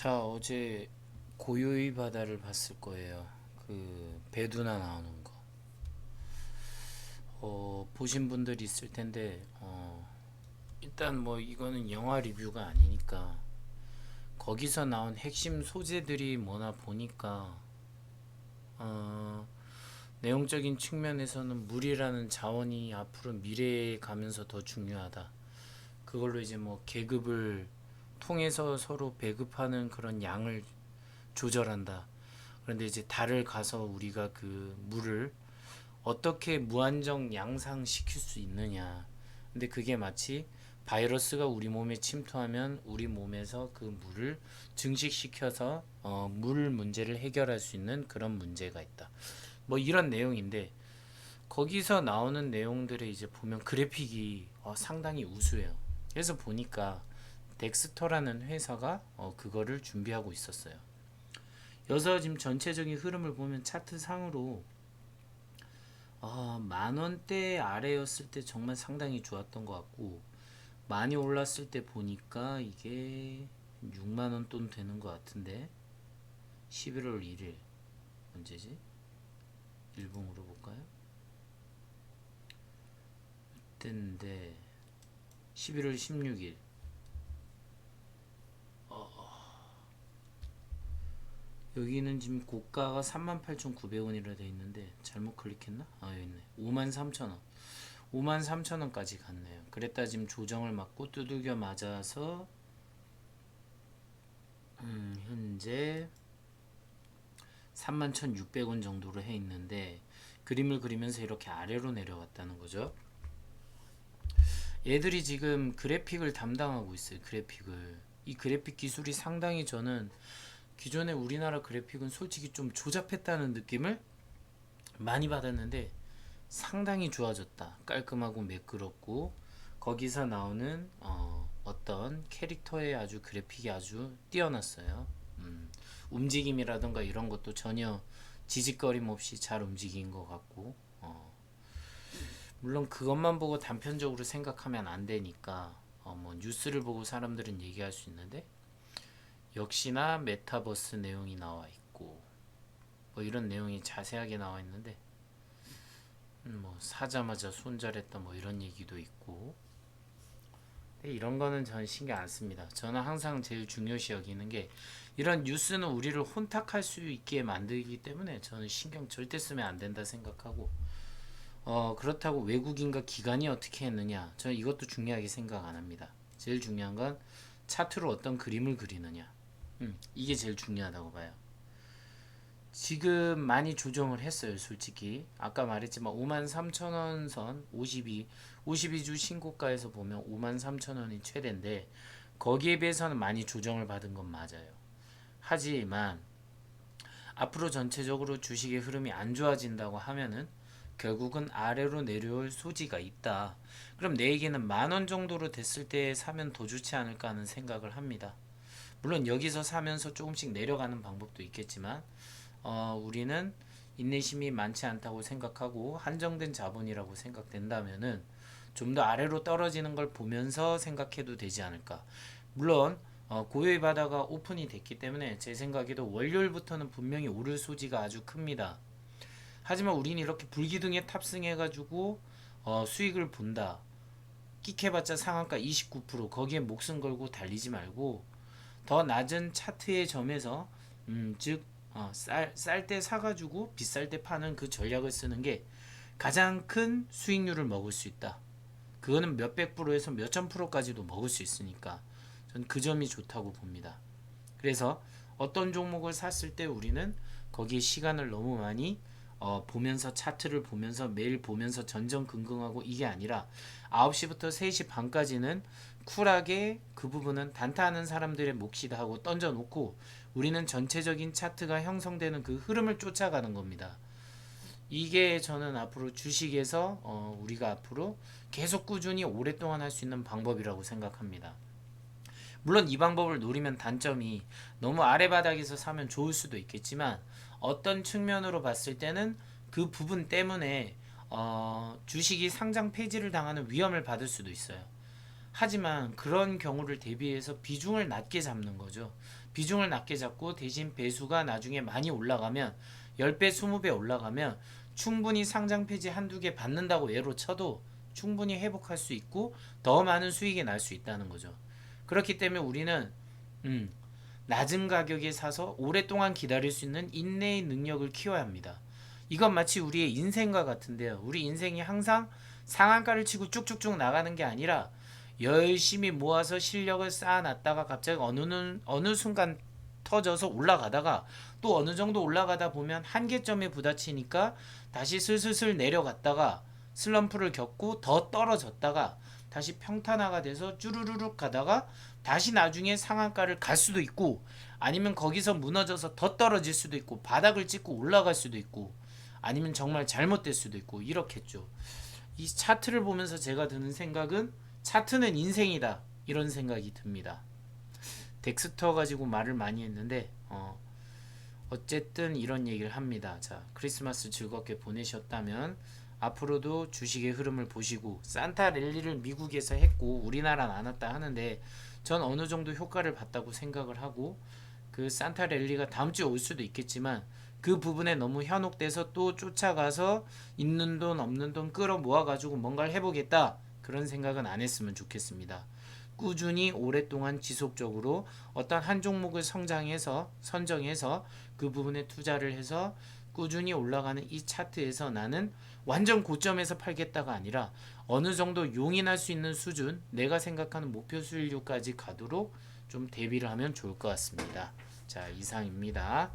자, 어제 고요의 바다를 봤을 거예요. 그 배두나 나오는 거. 보신 분들이 있을 텐데, 일단 뭐 이거는 영화 리뷰가 아니니까 거기서 나온 핵심 소재들이 뭐나 보니까 어, 내용적인 측면에서는 물이라는 자원이 앞으로 미래에 가면서 더 중요하다. 그걸로 이제 뭐 계급을 통해서 서로 배급하는 그런 양을 조절한다. 그런데 이제 달을 가서 우리가 그 물을 어떻게 무한정 양상시킬 수 있느냐. 근데 그게 마치 바이러스가 우리 몸에 침투하면 우리 몸에서 그 물을 증식시켜서 물 문제를 해결할 수 있는 그런 문제가 있다. 뭐 이런 내용인데 거기서 나오는 내용들을 이제 보면 그래픽이 상당히 우수해요. 그래서 보니까 덱스터라는 회사가 그거를 준비하고 있었어요. 여기서 지금 전체적인 흐름을 보면 차트 상으로 만 원대 아래였을 때 정말 상당히 좋았던 것 같고 많이 올랐을 때 보니까 이게 6만 원 돈 되는 것 같은데 11월 1일 언제지? 일봉으로 볼까요? 그때인데 11월 16일 여기는 지금 고가가 38,900원이라 돼 있는데 잘못 클릭했나? 여기 있네. 53,000원. 53,000원까지 갔네요. 그랬다 지금 조정을 맞고 두들겨 맞아서 현재 31,600원 정도로 해 있는데 그림을 그리면서 이렇게 아래로 내려왔다는 거죠. 얘들이 지금 그래픽을 담당하고 있어요. 그래픽을. 이 그래픽 기술이 상당히 저는 기존의 우리나라 그래픽은 솔직히 좀 조잡했다는 느낌을 많이 받았는데 상당히 좋아졌다. 깔끔하고 매끄럽고 거기서 나오는 어떤 캐릭터의 아주 그래픽이 아주 뛰어났어요. 움직임이라던가 이런 것도 전혀 지직거림 없이 잘 움직인 것 같고 물론 그것만 보고 단편적으로 생각하면 안 되니까 뭐 뉴스를 보고 사람들은 얘기할 수 있는데 역시나 메타버스 내용이 나와 있고 뭐 이런 내용이 자세하게 나와 있는데 뭐 사자마자 손절했다 뭐 이런 얘기도 있고 이런 거는 저는 신경 안 씁니다. 저는 항상 제일 중요시 여기는 게 이런 뉴스는 우리를 혼탁할 수 있게 만들기 때문에 저는 신경 절대 쓰면 안 된다 생각하고 그렇다고 외국인과 기관이 어떻게 했느냐 저는 이것도 중요하게 생각 안 합니다. 제일 중요한 건 차트로 어떤 그림을 그리느냐 이게 제일 중요하다고 봐요. 지금 많이 조정을 했어요, 솔직히. 아까 말했지만 53,000원 선 52주 신고가에서 보면 53,000원이 최대인데 거기에 비해서는 많이 조정을 받은 건 맞아요. 하지만 앞으로 전체적으로 주식의 흐름이 안 좋아진다고 하면은 결국은 아래로 내려올 소지가 있다. 그럼 내에게는 만 원 정도로 됐을 때 사면 더 좋지 않을까 하는 생각을 합니다. 물론 여기서 사면서 조금씩 내려가는 방법도 있겠지만 우리는 인내심이 많지 않다고 생각하고 한정된 자본이라고 생각된다면은 좀 더 아래로 떨어지는 걸 보면서 생각해도 되지 않을까. 물론 고요의 바다가 오픈이 됐기 때문에 제 생각에도 월요일부터는 분명히 오를 소지가 아주 큽니다. 하지만 우리는 이렇게 불기둥에 탑승해가지고 수익을 본다. 끽해봤자 상한가 29% 거기에 목숨 걸고 달리지 말고 더 낮은 차트의 점에서 즉 쌀 때 사가지고 비쌀 때 파는 그 전략을 쓰는 게 가장 큰 수익률을 먹을 수 있다. 그거는 몇백 프로에서 몇천 프로까지도 먹을 수 있으니까 전 그 점이 좋다고 봅니다. 그래서 어떤 종목을 샀을 때 우리는 거기에 시간을 너무 많이 보면서 차트를 보면서 매일 보면서 전전긍긍하고 이게 아니라 9시부터 3시 반까지는 쿨하게 그 부분은 단타하는 사람들의 몫이다 하고 던져놓고 우리는 전체적인 차트가 형성되는 그 흐름을 쫓아가는 겁니다. 이게 저는 앞으로 주식에서 우리가 앞으로 계속 꾸준히 오랫동안 할 수 있는 방법이라고 생각합니다. 물론 이 방법을 노리면 단점이 너무 아래 바닥에서 사면 좋을 수도 있겠지만 어떤 측면으로 봤을 때는 그 부분 때문에 주식이 상장 폐지를 당하는 위험을 받을 수도 있어요. 하지만 그런 경우를 대비해서 비중을 낮게 잡는 거죠. 비중을 낮게 잡고 대신 배수가 나중에 많이 올라가면 10배, 20배 올라가면 충분히 상장 폐지 한두 개 받는다고 예로 쳐도 충분히 회복할 수 있고 더 많은 수익이 날 수 있다는 거죠. 그렇기 때문에 우리는 낮은 가격에 사서 오랫동안 기다릴 수 있는 인내의 능력을 키워야 합니다. 이건 마치 우리의 인생과 같은데요. 우리 인생이 항상 상한가를 치고 쭉쭉쭉 나가는 게 아니라 열심히 모아서 실력을 쌓아놨다가 갑자기 어느 순간 터져서 올라가다가 또 어느 정도 올라가다 보면 한계점에 부딪히니까 다시 슬슬슬 내려갔다가 슬럼프를 겪고 더 떨어졌다가 다시 평탄화가 돼서 쭈루루룩 가다가 다시 나중에 상한가를 갈 수도 있고 아니면 거기서 무너져서 더 떨어질 수도 있고 바닥을 찍고 올라갈 수도 있고 아니면 정말 잘못될 수도 있고 이렇겠죠. 이 차트를 보면서 제가 드는 생각은 차트는 인생이다 이런 생각이 듭니다. 덱스터 가지고 말을 많이 했는데 어쨌든 이런 얘기를 합니다. 자, 크리스마스 즐겁게 보내셨다면 앞으로도 주식의 흐름을 보시고 산타 랠리를 미국에서 했고 우리나라는 안 왔다 하는데 전 어느 정도 효과를 봤다고 생각을 하고 그 산타 랠리가 다음 주에 올 수도 있겠지만 그 부분에 너무 현혹돼서 또 쫓아가서 있는 돈 없는 돈 끌어 모아가지고 뭔가를 해보겠다 그런 생각은 안 했으면 좋겠습니다. 꾸준히 오랫동안 지속적으로 어떤 한 종목을 선정해서 그 부분에 투자를 해서 꾸준히 올라가는 이 차트에서 나는 완전 고점에서 팔겠다가 아니라 어느 정도 용인할 수 있는 수준 내가 생각하는 목표 수익률까지 가도록 좀 대비를 하면 좋을 것 같습니다. 자, 이상입니다.